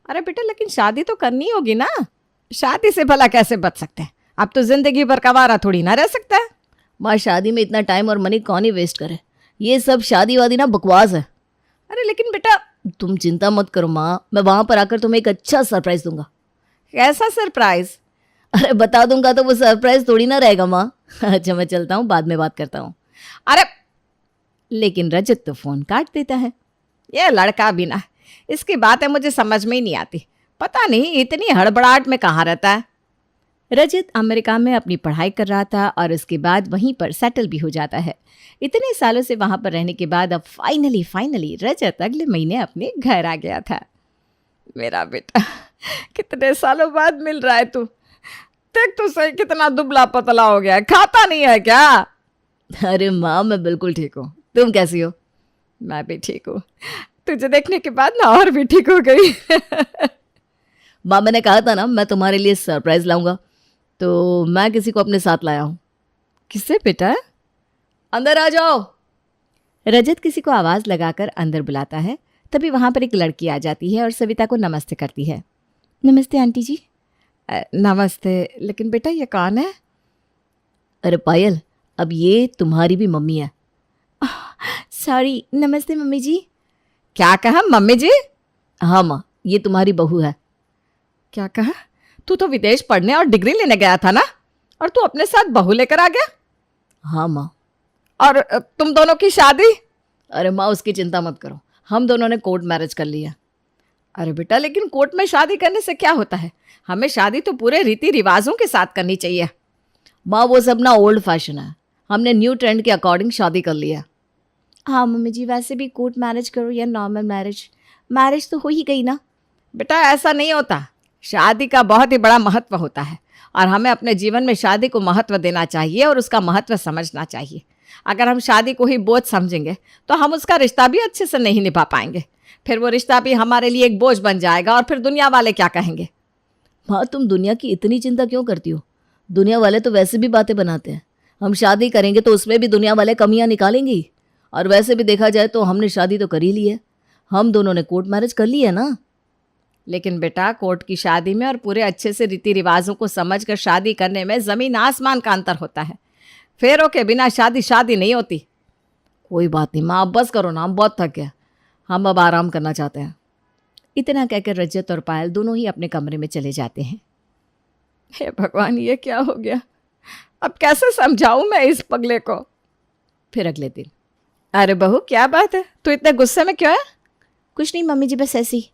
अरे बेटा लेकिन शादी तो करनी होगी ना। शादी से भला कैसे बच सकते हैं? अब तो जिंदगी भर कवारा थोड़ी ना रह सकता है। माँ, शादी में इतना टाइम और मनी कौन ही वेस्ट करे। ये सब शादी वादी ना बकवास है। अरे लेकिन बेटा। तुम चिंता मत करो माँ, मैं वहां पर आकर तुम्हें एक अच्छा सरप्राइज दूंगा। कैसा सरप्राइज? अरे बता दूंगा तो वो सरप्राइज थोड़ी ना रहेगा माँ। अच्छा मैं चलता हूँ, बाद में बात करता हूँ। अरे लेकिन रजत तो फोन काट देता है। ये लड़का भी ना, इसकी बातें मुझे समझ में ही नहीं आती। पता नहीं इतनी हड़बड़ाहट में कहाँ रहता है। रजत अमेरिका में अपनी पढ़ाई कर रहा था और उसके बाद वहीं पर सेटल भी हो जाता है। इतने सालों से वहां पर रहने के बाद अब फाइनली रजत अगले महीने अपने घर आ गया था। मेरा बेटा, कितने सालों बाद मिल रहा है तू। देख तो सही कितना दुबला पतला हो गया है, खाता नहीं है क्या? अरे माँ, मैं बिल्कुल ठीक हूँ। तुम कैसी हो? मैं भी ठीक हूँ। तुझे देखने के बाद ना और भी ठीक हो गई। माँ, मैंने कहा था ना मैं तुम्हारे लिए सरप्राइज लाऊंगा, तो मैं किसी को अपने साथ लाया हूँ। किससे बेटा? अंदर आ जाओ। रजत किसी को आवाज लगाकर अंदर बुलाता है। तभी वहां पर एक लड़की आ जाती है और सविता को नमस्ते करती है। नमस्ते आंटी जी। नमस्ते, लेकिन बेटा ये कौन है? अरे पायल, अब ये तुम्हारी भी मम्मी है। सॉरी, नमस्ते मम्मी जी। क्या कहा मम्मी जी? हाँ माँ, ये तुम्हारी बहू है। क्या कहा? तू तो विदेश पढ़ने और डिग्री लेने गया था ना, और तू अपने साथ बहू लेकर आ गया? हाँ माँ। और तुम दोनों की शादी? अरे माँ, उसकी चिंता मत करो, हम दोनों ने कोर्ट मैरिज कर लिया। अरे बेटा, लेकिन कोर्ट में शादी करने से क्या होता है? हमें शादी तो पूरे रीति रिवाजों के साथ करनी चाहिए। माँ, वो सब ना ओल्ड फैशन है, हमने न्यू ट्रेंड के अकॉर्डिंग शादी कर लिया। हाँ मम्मी जी, वैसे भी कोर्ट मैरिज करो या नॉर्मल मैरिज, मैरिज तो हो ही गई ना। बेटा ऐसा नहीं होता, शादी का बहुत ही बड़ा महत्व होता है और हमें अपने जीवन में शादी को महत्व देना चाहिए और उसका महत्व समझना चाहिए। अगर हम शादी को ही बोझ समझेंगे तो हम उसका रिश्ता भी अच्छे से नहीं निभा पाएंगे। फिर वो रिश्ता भी हमारे लिए एक बोझ बन जाएगा और फिर दुनिया वाले क्या कहेंगे। माँ, तुम दुनिया की इतनी चिंता क्यों करती हो? दुनिया वाले तो वैसे भी बातें बनाते हैं। हम शादी करेंगे तो उसमें भी दुनिया वाले कमियां निकालेंगे। और वैसे भी देखा जाए तो हमने शादी तो कर ही ली है, हम दोनों ने कोर्ट मैरिज कर ली है ना। लेकिन बेटा, कोर्ट की शादी में और पूरे अच्छे से रीति रिवाजों को समझकर शादी करने में ज़मीन आसमान का अंतर होता है। फेरों के बिना शादी शादी नहीं होती। कोई बात नहीं माँ, अब बस करो ना, हम बहुत थक गए, हम अब आराम करना चाहते हैं। इतना कहकर रजत और पायल दोनों ही अपने कमरे में चले जाते हैं। हे भगवान, ये क्या हो गया? अब कैसे समझाऊं मैं इस पगले को? फिर अगले दिन। अरे बहू, क्या बात है, तू इतने गुस्से में क्यों है? कुछ नहीं मम्मी जी, बस ऐसे ही।